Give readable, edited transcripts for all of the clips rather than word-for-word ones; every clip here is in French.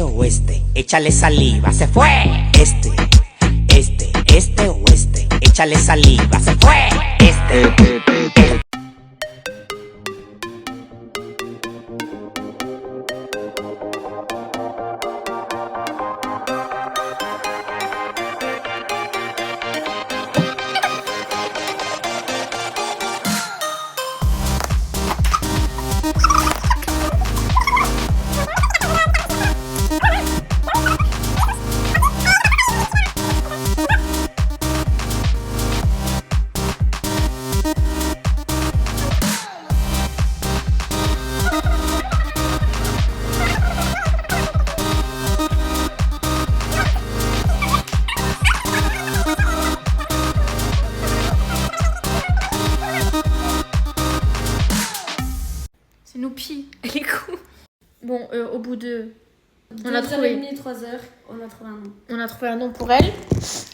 oeste, échale saliva, se fue. Este, oeste, échale saliva, se fue. C'est Noupi, elle est con. Bon, au bout de... On a trouvé 3 heures, on a trouvé un nom. On a trouvé un nom pour elle,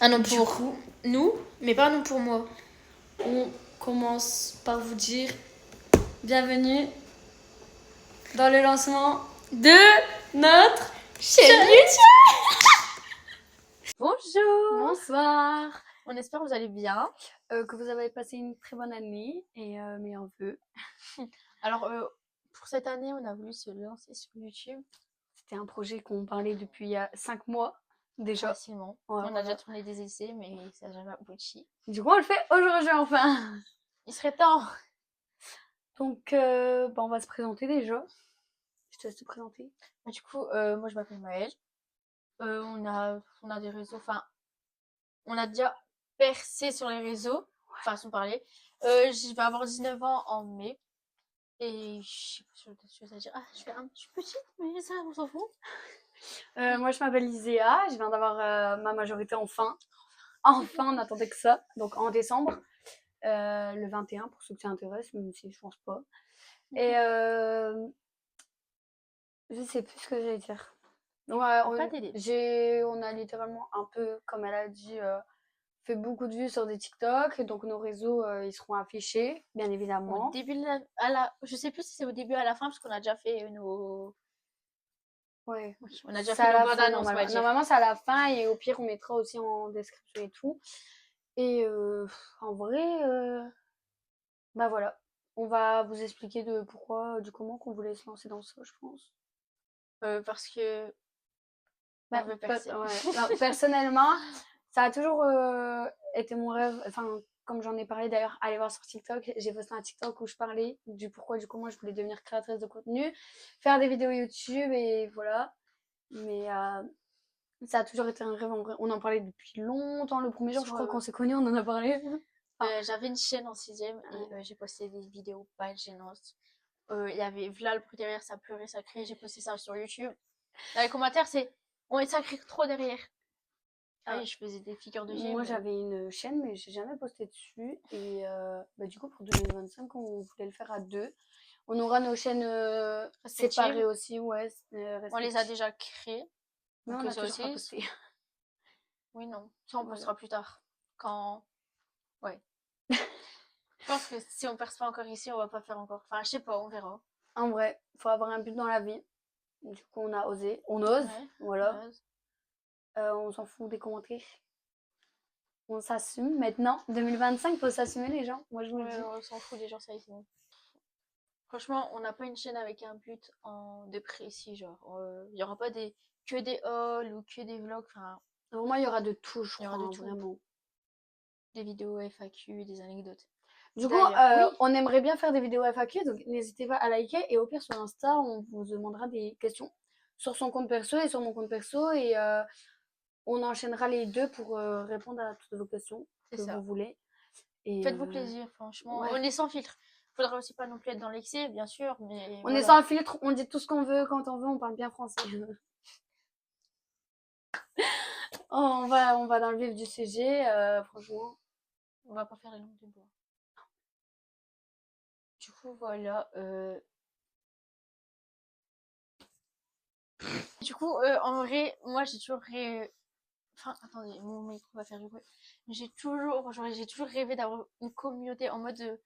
un nom pour nous, mais pas un nom pour moi. On commence par vous dire bienvenue dans le lancement de notre Chaîne YouTube. Bonjour. Bonsoir. On espère que vous allez bien. Que vous avez passé une très bonne année et meilleurs vœux. Alors, pour cette année, on a voulu se lancer sur YouTube. C'était un projet qu'on parlait depuis il y a 5 mois déjà. Facilement. Ouais, on a déjà tourné des essais, mais ça n'a jamais abouti. Du coup, on le fait aujourd'hui enfin. Il serait temps. Donc, on va se présenter déjà. Je te laisse te présenter. Du coup, moi, je m'appelle Maëlle. On a des réseaux, enfin, on a déjà percé sur les réseaux, façon de parler. Je vais avoir 19 ans en mai. Et je sais pas si j'ai d'autres choses à dire. Ah, je suis petite, mais ça, on s'en fout. Moi, je m'appelle Iséa. Je viens d'avoir ma majorité enfin. Enfin, on attendait que ça. Donc, en décembre, le 21, pour ceux que ça intéresse, même si je pense pas. Et je sais plus ce que j'allais dire. Ouais, on a littéralement un peu, comme elle a dit, fait beaucoup de vues sur des TikTok. Et donc, nos réseaux, ils seront affichés, bien évidemment. Au début, je sais plus si c'est au début ou à la fin, parce qu'on a déjà fait nos... Ouais. Oui, on a déjà fait nos bandes annonces, normalement, c'est à la fin. Et au pire, on mettra aussi en description et tout. Et en vrai, bah voilà. On va vous expliquer de pourquoi, du comment qu'on voulait se lancer dans ça, je pense. parce que... Bah, non, personnellement, ça a toujours été mon rêve. Enfin, comme j'en ai parlé d'ailleurs, allez voir sur TikTok. J'ai posté un TikTok où je parlais du pourquoi, du comment je voulais devenir créatrice de contenu, faire des vidéos YouTube et voilà. Mais ça a toujours été un rêve en vrai. On en parlait depuis longtemps. Le premier jour, je crois qu'on s'est connus, on en a parlé. J'avais une chaîne en 6ème et j'ai posté des vidéos pas gênantes. Il y avait Vla le bruit derrière, ça pleurait, ça criait. J'ai posté ça sur YouTube. Dans les commentaires, c'est on ça crie trop derrière. Ah, je faisais des figures de Moi, j'avais une chaîne, mais j'ai jamais posté dessus. Et du coup, pour 2025, on voulait le faire à 2. On aura nos chaînes séparées aussi, ouais. On les a déjà créées. Mais on a toujours pas posté. Oui, non. Ça, on postera plus tard. Quand... Ouais. Je pense que si on perce pas encore ici, on va pas faire encore. Enfin, je sais pas, on verra. En vrai, faut avoir un but dans la vie. Du coup, on a osé. On ose, voilà. On s'en fout des commentaires. On s'assume. Maintenant, 2025, faut s'assumer les gens. Moi, je vous le dis. On s'en fout des gens, ça ici. Franchement, on n'a pas une chaîne avec un but de précis, genre. Il y aura pas que des hauls ou que des vlogs. Enfin, pour moi, il y aura de tout, je crois. Il y aura de tout. Vraiment. Des vidéos FAQ, des anecdotes. Du coup, on aimerait bien faire des vidéos FAQ, donc n'hésitez pas à liker. Et au pire, sur Insta, on vous demandera des questions sur son compte perso et sur mon compte perso. Et on enchaînera les deux pour répondre à toutes vos questions que vous voulez. Et faites-vous plaisir, franchement. Ouais. On est sans filtre. Faudra aussi pas non plus être dans l'excès, bien sûr, mais on est sans filtre, on dit tout ce qu'on veut quand on veut, on parle bien français. on va dans le vif du sujet, franchement. On va pas faire les langues de bois. Du coup, voilà. Du coup, en vrai, moi j'ai toujours enfin, attendez, mon micro va faire du bruit. J'ai toujours rêvé d'avoir une communauté en mode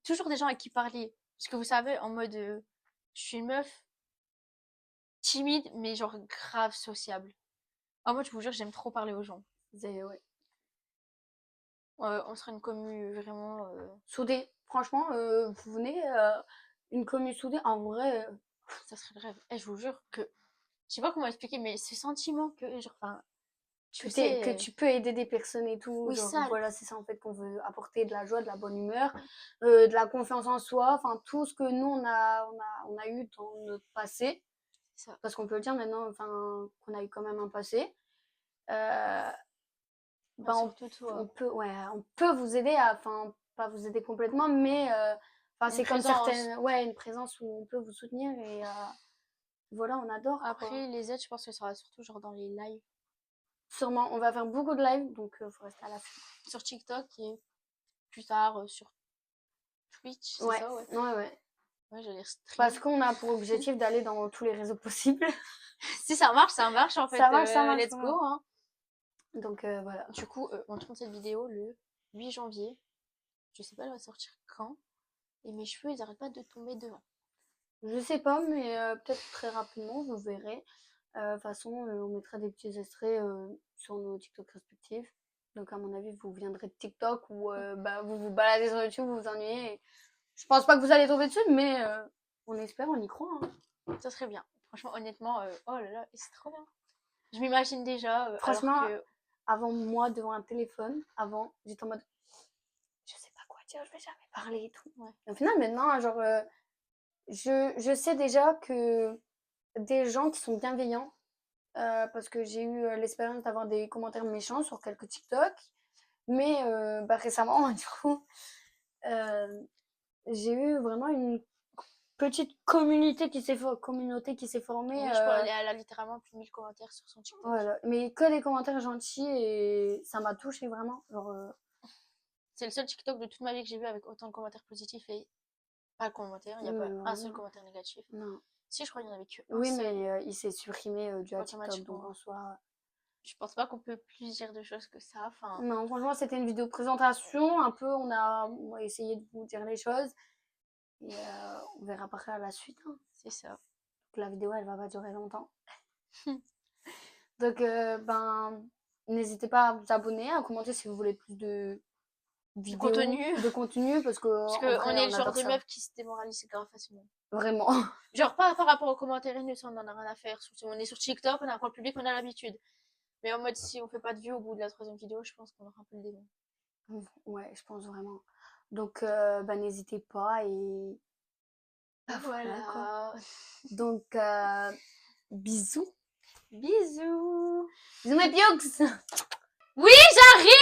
toujours des gens avec qui parler. Parce que vous savez, en mode je suis une meuf, timide, mais genre grave sociable. Ah, moi, je vous jure, j'aime trop parler aux gens. Ouais. On serait une commu vraiment. Soudé, franchement, vous venez, une commune soudée, en vrai, Ça serait le rêve. Et je vous jure que. Je sais pas comment expliquer, mais ce sentiment que, genre, enfin. Tu sais. que tu peux aider des personnes et tout, Oui, genre ça. voilà, c'est ça en fait qu'on veut apporter, de la joie, de la bonne humeur, de la confiance en soi, enfin tout ce que nous on a eu dans notre passé, C'est ça. parce qu'on peut le dire maintenant, enfin qu'on a eu quand même un passé. Euh, Bah, on, surtout toi. on peut vous aider à, enfin pas vous aider complètement, mais enfin c'est comme présence. certaines, une présence où on peut vous soutenir et voilà, on adore. Quoi. Après, les aides, je pense que ça sera surtout genre dans les lives. Sûrement, on va faire beaucoup de live, donc faut rester à l'affût. Sur TikTok et plus tard sur Twitch, c'est ça, ouais. Ouais. Ouais, j'allais stream. Parce qu'on a pour objectif d'aller dans tous les réseaux possibles. Si ça marche en fait. Ça marche, Let's go, hein. Donc voilà. Du coup, on tourne cette vidéo le 8 janvier. Je sais pas, elle va sortir quand. Et mes cheveux, ils arrêtent pas de tomber devant. Je sais pas, mais peut-être très rapidement, vous verrez. De toute façon, on mettra des petits extraits sur nos TikTok respectifs. Donc à mon avis, vous viendrez de TikTok ou vous vous baladez sur YouTube, vous vous ennuyez. Et... Je pense pas que vous allez tomber dessus, mais on espère, on y croit. Hein. Ça serait bien. Franchement, honnêtement, oh là là, c'est trop bien. Je m'imagine déjà. Franchement, alors que... avant moi, devant un téléphone, avant, j'étais en mode, je sais pas quoi dire, je vais jamais parler et tout. Ouais. Et au final, maintenant, genre, je sais déjà que des gens qui sont bienveillants, parce que j'ai eu l'expérience d'avoir des commentaires méchants sur quelques TikTok, mais récemment, du coup, j'ai eu vraiment une petite communauté qui s'est formée. Oui, je crois qu'elle a littéralement plus de 1000 commentaires sur son TikTok. Voilà. Mais que des commentaires gentils et ça m'a touchée vraiment. Genre, c'est le seul TikTok de toute ma vie que j'ai vu avec autant de commentaires positifs et pas de commentaires. Il n'y a pas un seul commentaire négatif. Non. Si, je crois qu'il n'y en avait que oui, mais il s'est supprimé du TikTok, donc en soi... Je pense pas qu'on peut plus dire de choses que ça. Enfin... Non, franchement, c'était une vidéo présentation. Un peu, on a essayé de vous dire les choses. Et on verra après à la suite. Hein. C'est ça. Donc, la vidéo, elle va pas durer longtemps. Donc, n'hésitez pas à vous abonner, à commenter si vous voulez plus de vidéos, de contenu parce qu'on est le genre de meufs qui se démoralisent grave facilement. Vraiment. Genre pas par rapport aux commentaires haineux, ça on en a rien à faire. On est sur TikTok, on a un compte public, on a l'habitude. Mais en mode si on fait pas de vue au bout de la 3e vidéo, je pense qu'on aura un peu le démon. Ouais, je pense vraiment. Donc n'hésitez pas et voilà. Quoi. Donc bisous. Bisous. Bisous mes piox. Oui, j'arrive.